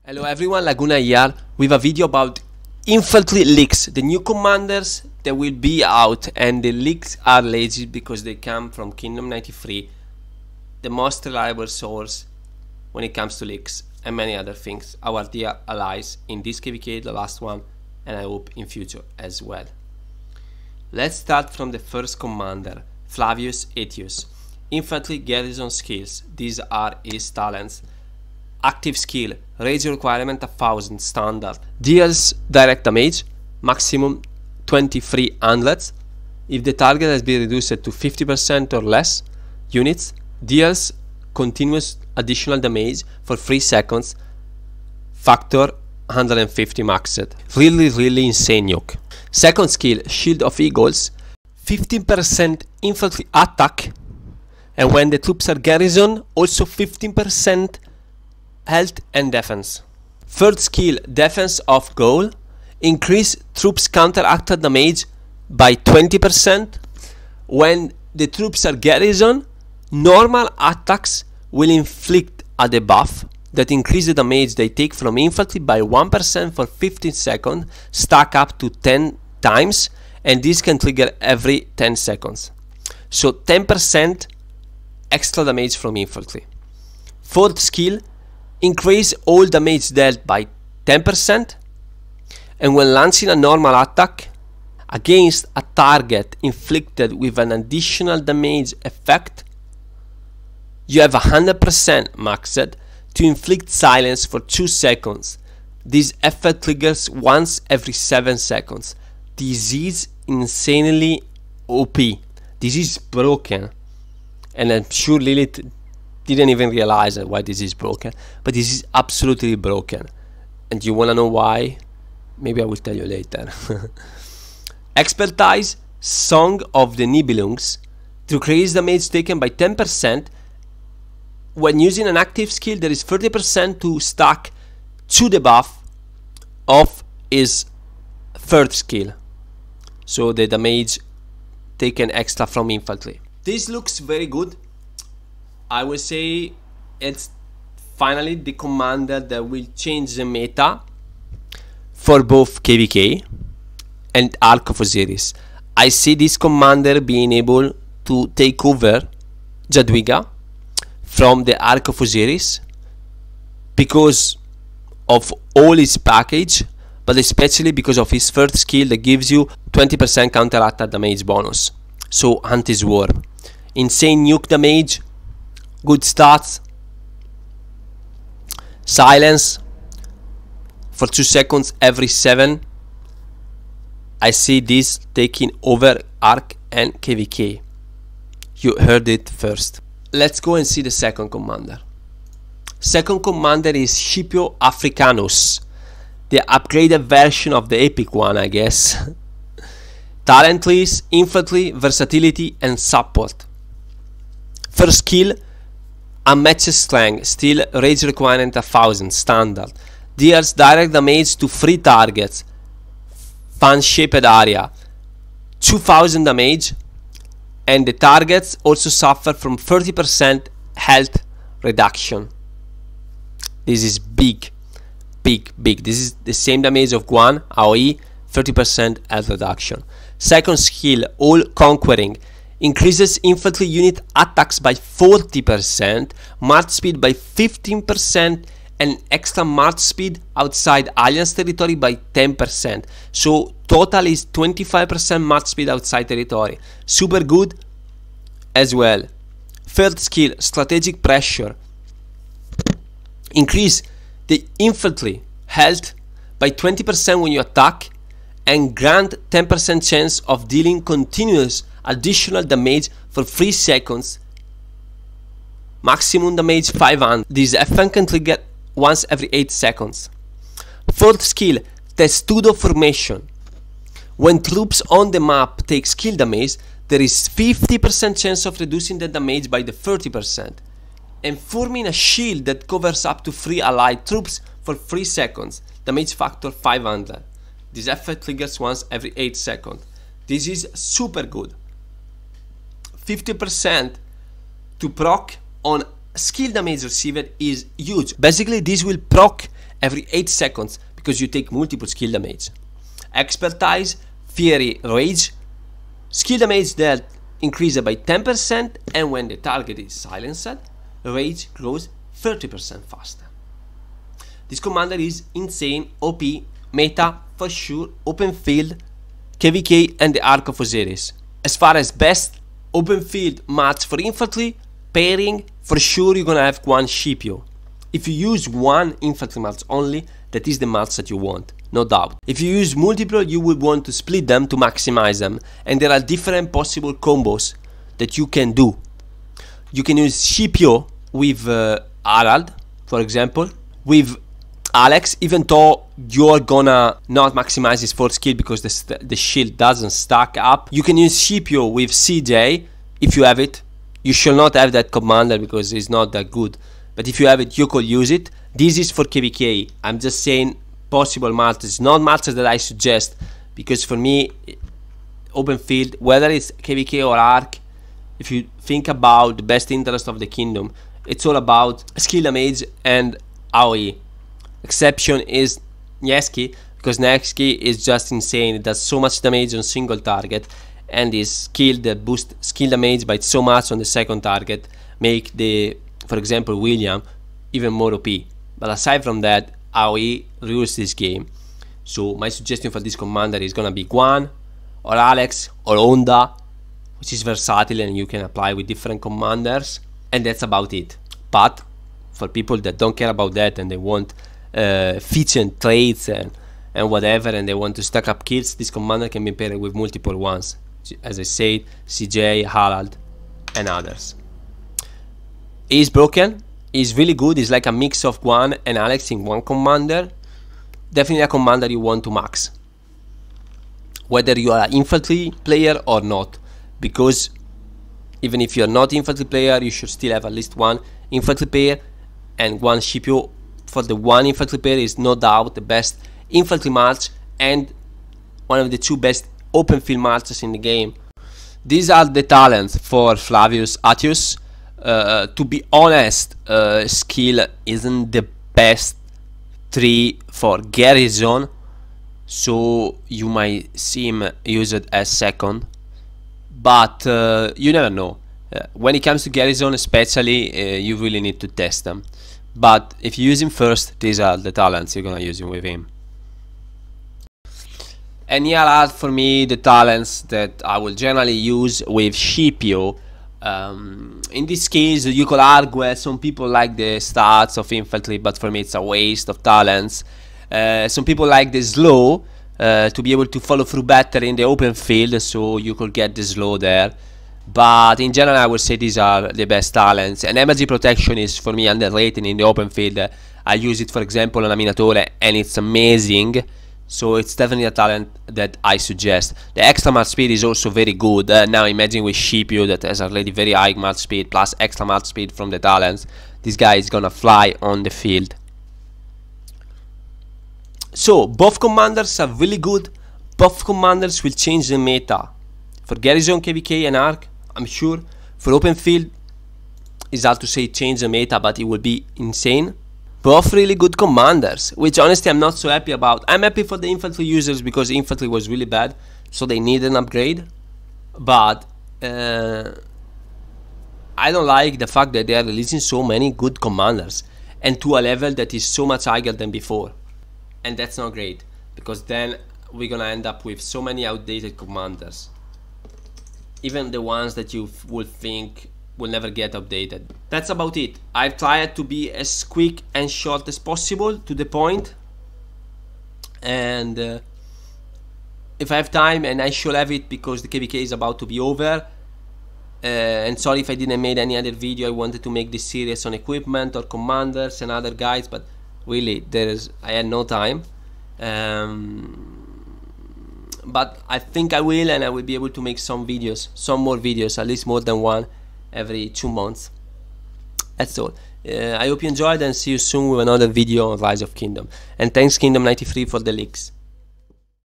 Hello everyone, Laguna here with a video about Infantry leaks, the new commanders that will be out, and the leaks are legit because they come from Kingdom 93, the most reliable source when it comes to leaks and many other things, our dear allies in this KVK, the last one, and I hope in future as well. Let's start from the first commander, Flavius Etius. Infantry garrison skills, these are his talents. Active skill, raise requirement 1000 standard. Deals direct damage, maximum 23 handlets. If the target has been reduced to 50% or less units, deals continuous additional damage for 3 seconds, factor 150 maxed. Really insane nuke. Second skill, Shield of Eagles, 15% infantry attack, and when the troops are garrison, also 15% health and defense. Third skill, Defense of Goal, increase troops counterattack damage by 20%. When the troops are garrison, normal attacks will inflict a debuff that increase the damage they take from infantry by 1% for 15 seconds, stack up to 10 times, and this can trigger every 10 seconds. So 10% extra damage from infantry. Fourth skill, increase all damage dealt by 10%, and when launching a normal attack against a target inflicted with an additional damage effect, you have 100% maxed to inflict silence for 2 seconds. This effect triggers once every 7 seconds. This is insanely OP. This is broken, and I'm sure Lilith didn't even realize why this is broken, but this is absolutely broken. And you wanna know why? Maybe I will tell you later. Expertise, Song of the Nibelungs, to increase damage taken by 10%. When using an active skill, there is 30% to stack to the buff of his third skill, so the damage taken extra from infantry. This looks very good. I would say it's finally the commander that will change the meta for both KVK and Ark of Osiris. I see this commander being able to take over Jadwiga from the Ark of Osiris because of all his package, but especially because of his first skill that gives you 20% counter attack damage bonus. So anti-swarm, insane nuke damage, good stats, silence for 2 seconds every 7. I see this taking over Ark and KVK. You heard it first. Let's go and see the second commander. Second commander is Scipio Africanus, the upgraded version of the epic one, I guess. Talent trees, infantry, versatility and support. First skill, Unmatched Strength, still rage requirement 1000 standard. Deals direct damage to 3 targets, fan-shaped area, 2000 damage, and the targets also suffer from 30% health reduction. This is big. This is the same damage of Guan, AoE, 30% health reduction. Second skill, All Conquering, increases infantry unit attacks by 40%, march speed by 15%, and extra march speed outside alliance territory by 10%. So total is 25% march speed outside territory. Super good as well. Third skill, Strategic Pressure, increase the infantry health by 20% when you attack, and grant 10% chance of dealing continuous additional damage for 3 seconds, maximum damage 500. This effect can trigger once every 8 seconds. Fourth skill, Testudo Formation. When troops on the map take skill damage, there is 50% chance of reducing the damage by the 30%, and forming a shield that covers up to 3 allied troops for 3 seconds, damage factor 500. This effect triggers once every 8 seconds. This is super good. 50% to proc on skill damage received is huge. Basically this will proc every 8 seconds because you take multiple skill damage. Expertise, Fury, Rage, skill damage that increases by 10%, and when the target is silenced, Rage grows 30% faster. This commander is insane, OP, meta for sure, open field, KVK and the Arc of Osiris. As far as best open field match for infantry, pairing, for sure you're gonna have one Scipio. If you use one infantry match only, that is the match that you want, no doubt. If you use multiple, you would want to split them to maximize them, and there are different possible combos that you can do. You can use Scipio with Harald, for example, with Alex, even though you're gonna not maximize his 4th skill because the shield doesn't stack up. You can use Scipio with CJ if you have it. You should not have that commander because it's not that good, but if you have it, you could use it. This is for KVK. I'm just saying possible matches, not matches that I suggest, because for me, open field, whether it's KVK or Arc, if you think about the best interest of the kingdom, it's all about skill damage and AoE. Exception is Nevsky, because Nevsky is just insane. It does so much damage on single target, and his skill that boosts skill damage by so much on the second target make the, for example, William even more OP. But aside from that, AoE rules this game. So my suggestion for this commander is gonna be Guan or Alex or Honda, which is versatile and you can apply with different commanders, and that's about it. But for people that don't care about that and they want efficient traits and whatever, and they want to stack up kills, this commander can be paired with multiple ones, as I said, CJ, Harald and others. He's broken, he's really good, he's like a mix of Guan and Alex in one commander. Definitely a commander you want to max, whether you are an infantry player or not, because even if you are not infantry player, you should still have at least one infantry player, and one Scipio for the one infantry player is no doubt the best infantry match and one of the 2 best open field matches in the game. These are the talents for Flavius Atius. To be honest, skill isn't the best 3 for Garrison, so you might see him use it as second, but you never know. When it comes to Garrison especially, you really need to test them. But if you use him first, these are the talents you're gonna use him with him. And here are for me the talents that I will generally use with Scipio. In this case, you could argue some people like the stats of infantry, but for me it's a waste of talents. Some people like the slow to be able to follow through better in the open field, so you could get the slow there. But in general, I would say these are the best talents. And energy protection is for me underrated in the open field. I use it, for example, on a Minatore, and it's amazing. So it's definitely a talent that I suggest. The extra march speed is also very good. Now imagine with Scipio that has already very high march speed plus extra march speed from the talents. This guy is gonna fly on the field. So both commanders are really good. Both commanders will change the meta. For Garrison, KVK and Arc, I'm sure. For open field, it's hard to say change the meta, but it will be insane. Both really good commanders, which honestly I'm not so happy about. I'm happy for the infantry users because infantry was really bad, so they need an upgrade. But I don't like the fact that they are releasing so many good commanders, and to a level that is so much higher than before. And that's not great, because then we're gonna end up with so many outdated commanders. Even the ones that you would think will never get updated. That's about it. I've tried to be as quick and short as possible, to the point. And if I have time, and I should have it because the KVK is about to be over. And sorry if I didn't make any other video. I wanted to make this series on equipment or commanders and other guides, but really I had no time. But I think I will, and I will be able to make some more videos, at least more than one every 2 months. That's all. I hope you enjoyed, and see you soon with another video on Rise of Kingdom. And thanks Kingdom 93 for the leaks.